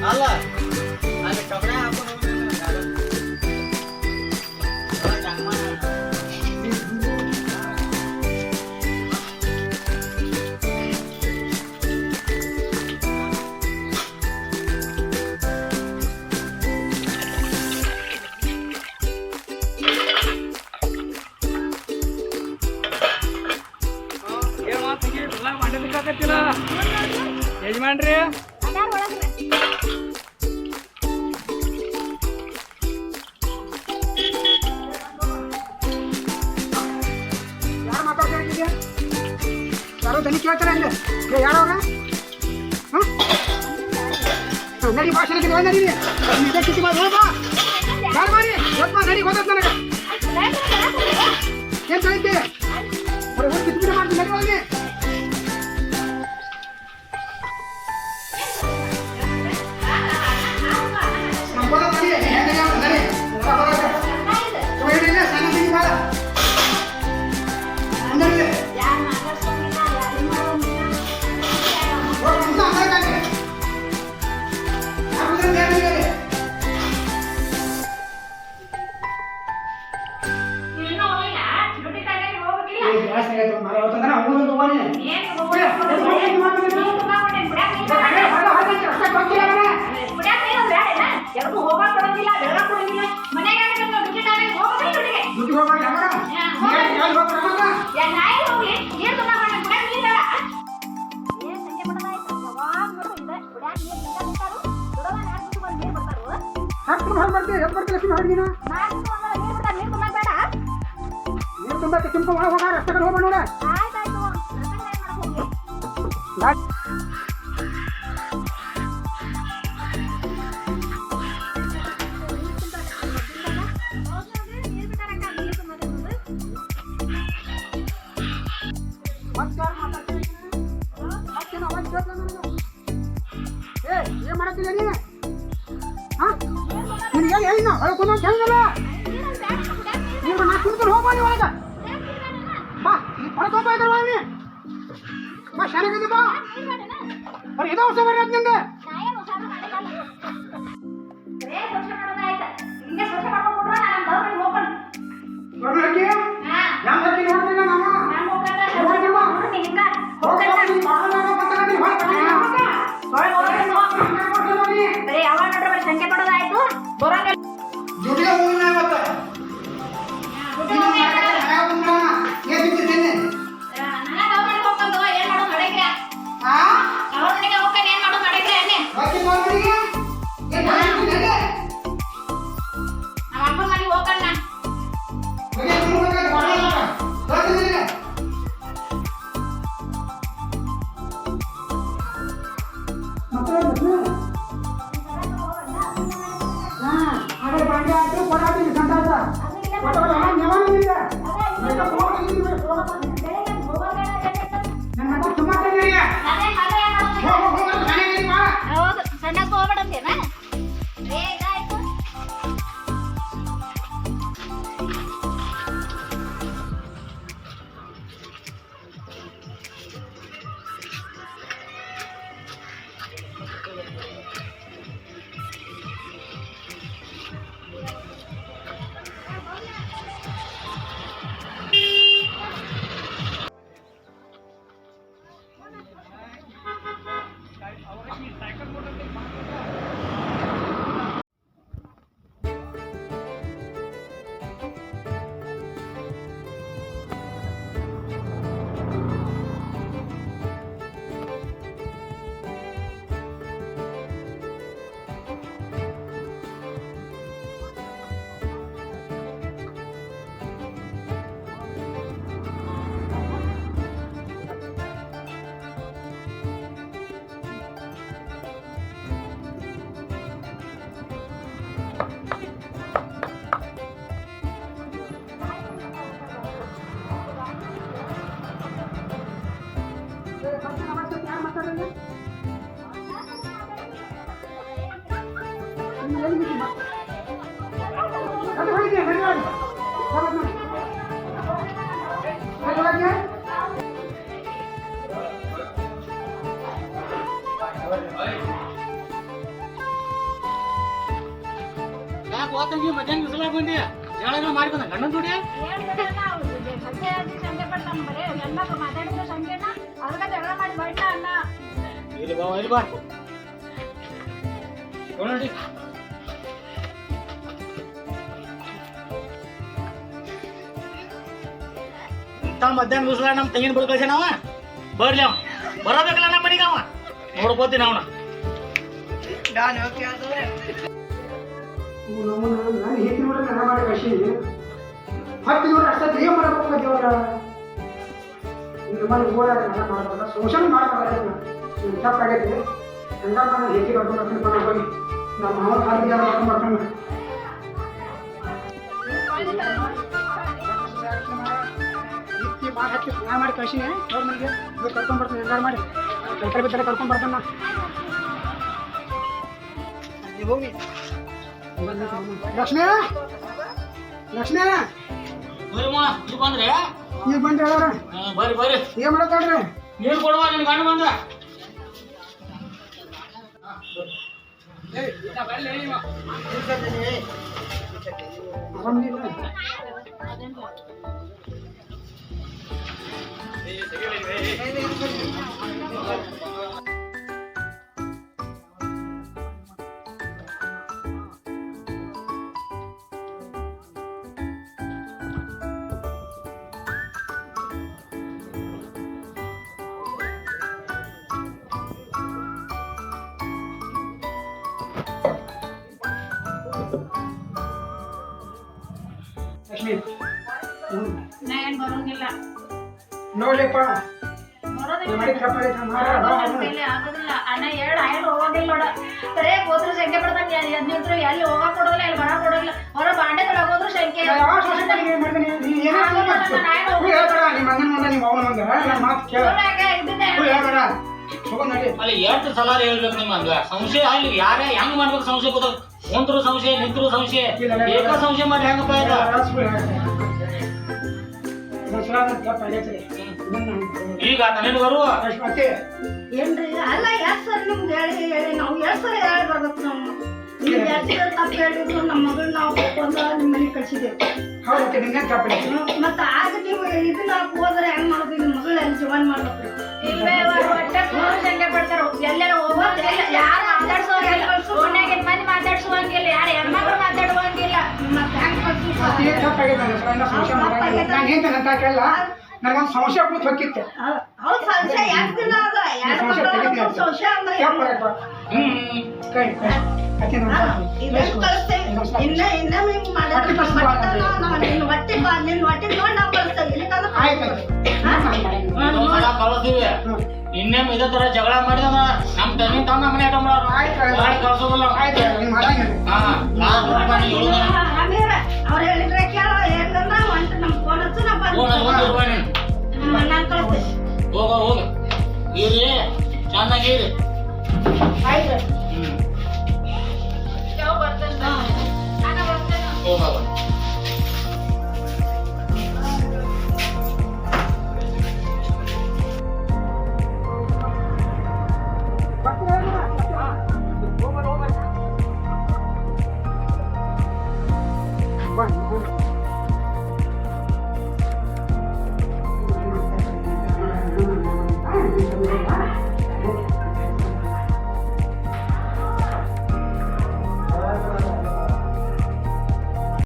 ಅಲ್ಲ ಅಲ್ಲಿ ಕಬಡ್ಡಿ ಹಾಕೊಂಡು ಯಜಮಾನ್ರಿ ಯಾರು ಮಾತಾಡ್ತಿದ್ಯಾ? ಯಾರೋ ದನಿ ಕೇಳ್ತಾರೆ ಅಂದ್ರೆ ಯಾರೋ ನಡಿ ಭಾಷಣಕ್ಕೆ ನಡಿ ಇದಕ್ಕೆ ಮಾಡಿ ಹೋಗ ಯಾರು ಮಾಡಿ ಸ್ವಲ್ಪ ನಡಿ ಗೊತ್ತ ನನಗೆ ಏನ್ ಕಳಿತೆ ಕಿತ್ಬಿಟ್ಟು ಮಾಡ್ತೀನಿ ನಡಿ ಹೋಗಿ ಏನ್ ಮಾಡತ್ತಿಲ್ಲ ನೀನು ನಿನಗೆ ಏನು ಹೇಳ್ಕೊಂಡು ಹೆಂಗಲ್ಲ ನೀವು ನಾ ಕುಂತ್ಕೊಂಡು ಹೋಗ್ಬಾ ನೀವು ಒಳಗ ಬಾ ಹೊರಗೆ ಹೋಗ್ಬಾ ಇದ್ರ ಒಳಗೆ ಬಾ ಶಾಲೆಗೆ ಬಾ ಅವ್ರು ಇದೇ ವರ್ಷ ಬರ್ರಿ ಅದು ನಿಂದೆ ನೋಡ್ರಿ ಯಾವ ಹಾಕಿ ನೋಡ್ತಿಲ್ಲ ನಾವು ಸಂಖ್ಯೆ ಪಡೋದಾಯ್ತು ಬರೋಂಗ ಯಾಕೆ ಹೋತಂಗಿ ಮಧ್ಯಾಹ್ನ ಬಿಸಿಲ ಬಂದಿ ಜಗಳ ಮಾಡ್ಕೊಂಡ ಗಂಡನ ಜೋಡಿ ಏನ್ ಬೇಡ ನಾವು ಸಂಜೆ ಆಗಿ ಸಂಜೆ ಬರ್ತಾನ ಬರೇ ಎಲ್ಲ ಮಾತಾಡಿದ್ರೆ ಸಂಜೆನ ಅದಕ್ಕೆ ಜಗಳ ಮಾಡಿ ಬೈಟ ಅಣ್ಣ ಇಲ್ಲಿ ಬಾ ನೋಡಿ ಇಂಥ ಮಧ್ಯಾಹ್ನ ಬಿಸಿಲ ನಮ್ಮ ತೆಂಗಿನ ಬುಡ ಕಳ್ಸ ನಾವ ಬರ್ಲಿ ಅವ ಬರಬೇಕಲ್ಲ ನಮ್ಮ ಮನೆಗೆ ಅವ ನೋಡ್ಕೋತೀನಿ ಅವನ ನಾನು ನಾನು ಹೇಗೆ ನೋಡಿ ನನ್ನ ಮಾಡಿ ಕಳಿಸಿ ಹತ್ತು ನೋಡಿ ಅಷ್ಟೊತ್ತು ಏನು ಮಾಡಬೇಕು ದೇವರ ನಿಮ್ಮಲ್ಲಿ ಓಡಾಡ ನನ್ನ ಮಾಡಬಾರ್ದ ಶೋಷಣೆ ಮಾಡಬಾರ್ದು ತಪ್ಪಾಗೈತೆ ಹಂಗ ನಾನು ಹೇಗೆ ಕರ್ಕೊಂಡು ಬರ್ತೀನಿ ಹೋಗಿ ನಮ್ಮ ಮಾವ ಖಾಲಿ ಕರ್ಕೊಂಡು ಬರ್ತಾನೆ ಹಾಕಿ ನಾ ಮಾಡಿ ಕಳಿಸಿನಿ ಅವ್ರ ಮನೆಗೆ ಕರ್ಕೊಂಡು ಬರ್ತೀನಿ ಹೆಂಗಾರು ಮಾಡಿ ಕೈಕಲ್ ಬಿದ್ದರೆ ಕರ್ಕೊಂಡು ಬರ್ತಾನ ಹೋಗಿ ಲಕ್ಷ್ಮಿ ಲಕ್ಷ್ಮಿ ಬಂದ್ರೆ ಈಗ ಬಂದ್ರಿ ಹೇಳೋರ ಬರ್ರಿ ಏನ್ ಮಾಡತ್ತಾಳ್ರಿ ನೀರು ಕೊಡುವ ನಿನ್ ಗಂಡ ಬಂದ ಲಕ್ಷ್ಮಿ ನಾ ಏನ್ ಬರೋಂಗಿಲ್ಲ ನೋಡ್ಲಿಪ್ಪ ಬರೋದಿಲ್ಲ ಮಾಡಿ ತಪ್ಪಾಗೈತೆ ನನ್ನ ಕೈಲಿ ಆಗೋದಿಲ್ಲ ಅಣ್ಣ ಆಯ್ಲು ಹೋಗೋದಿಲ್ಲ ನೋಡ ಬರೇ ಹೋದ್ರು ಶಂಕೆ ಬಿಡ್ತಾನೆ ನಿಂತ್ರು ಎಲ್ಲಿ ಹೋಗಕ್ ಕೊಡೋಲ್ಲ ಎಲ್ಲಿ ಬರ ಕೊಡೋಲ್ಲ ಹೊರ ಬಾಂಡೆ ತೊಳಗೋದ್ರು ಶಂಕೆ ಯಾವ ಸೋಷಿಯಲ್ ಮೀಡಿಯಾ ಮಾಡ್ತೀನಿ ನೀ ಏನೇ ಹೇಳ್ಬೇಡ ನಿಮ್ಮ ಅಣ್ಣನ ಮುಂದೆ ನಿಮ್ಮ ಅವನ ಮುಂದೆ ನನ್ನ ಮಾತು ಕೇಳ ಹೇಳ್ಬೇಡ ಹೋಗೋ ನೋಡಿ ಅಲ್ಲಿ ಎಷ್ಟು ಸಲ ಹೇಳ್ಬೇಕು ನಿಮ್ಮಂಗ ಸಂಶಯ ಅಲ್ಲಿ ಯಾರೇ ಹೆಂಗ್ ಮಾಡ್ಬೇಕು ಸಂಶಯ ಗೊತ್ತ ಕುಂತ್ರು ಸಂಶಯ ನಿಂತ್ರು ಸಂಶಯ ಏಕ ಸಂಶಯ ಮಾಡಿ ಹೆಂಗಪ್ಪ ಇದು ಈಗ ತನೇನು ಬರುವ ಮತ್ತೆ ಏನ್ರಿ ಅಲ್ಲ ಎಷ್ಟ್ ಸರಿ ನಿಮ್ಗೆ ಹೇಳಿ ನಾವು ಎಷ್ಟ್ ಸರಿ ಹೇಳಿ ಬರ್ಬೇಕು ನಾವು ನೀವು ಎಷ್ಟ್ ಸರಿ ತಪ್ಪು ಹೇಳಿದ್ರು ನಮ್ಮ ಮಗಳ್ ನಾವು ಕೊಂದ ನಿಮ್ಮ ಮನೆಗೆ ಕಳ್ಸಿದ್ದೇವೆ ಹೌದು ನಿನ್ನೆ ತಪ್ಪಿ ಮತ್ತ ಆಗ ನೀವು ಇದನ್ನ ಹೋದ್ರೆ ಹೆಂಗ್ ಮಾಡೋದು ನಿಮ್ಮ ಮಗಳ ಹೆಂಗ್ ಜೀವನ ಮಾಡ್ಬೇಕು ಇಲ್ವೇ ಹೊಟ್ಟೆ ಸಂಖ್ಯೆ ಪಡ್ತಾರ ಎಲ್ಲಾರ ಹೋಗೋದು ಯಾರು ಮಾತಾಡ್ಸೋಂಗಿಲ್ಲ ಫೋನ್ಯಾಗ ಮಂದಿ ಮಾತಾಡ್ಸುವಂಗಿಲ್ಲ ಯಾರು ಹೆಣ್ಮಕ್ಳು ಮಾತಾಡುವಂಗಿಲ್ಲ ಮತ್ತೆ ಹೆಂಗ್ ಮತ್ತೆ ತಪ್ಪಾಗಿದೆ ನನ್ನ ಸಂಶಯ ಮಾಡಂಗಿಲ್ಲ ನಾನು ಹೇಳ್ತೇನೆ ಅಂತ ಕೇಳಲ್ಲ ನನಗೊಂದು ಸಂಶಯ ಕೂತ್ ಹೊಕ್ಕಿತ್ತೆ ಹೌದು ಸಂಶಯ ಯಾಕೆ ದಿನ ಅದ ಯಾರು ಮಕ್ಕಳು ಸಂಶಯ ಅಂದ್ರೆ ಕೈ ಅತಿ ಇದನ್ನ ಕಳಿಸ್ತೇವೆ ಇನ್ನ ಹಿಂಗ್ ಮಾಡಿದ್ರೆ ನಿನ್ನ ಹೊಟ್ಟೆ ನೋಡಿ ನಾವು ಕಳಿಸ್ತೇವೆ ಇಲ್ಲಿಕಂದ್ರೆ ಆಯ್ತು ಕಳಿಸ್ತೀವಿ ಇನ್ನೇಮ್ ಇದೇ ತರ ಜಗಳ ಮಾಡಿದ ನಮ್ ತಂಗಿ ತಮ್ಮ ಮನೆ ಕಳ್ಸೋದಿಲ್ಲ ಆಯ್ತು ನೀವು ಮಾಡಂಗಿಲ್ಲ ಅವ್ರು ಹೇಳಿದ್ರೆ ಕೇಳೋ ಏನಂದ್ರ ಒಂಟು ನಮ್ ಫೋನ್ ಹಚ್ಚು ನಾ ಬಂದು ನಾನು ಕಳಿಸ್ತೇವೆ ಹೋಗ ಇರಿ ಚೆನ್ನಾಗಿರಿ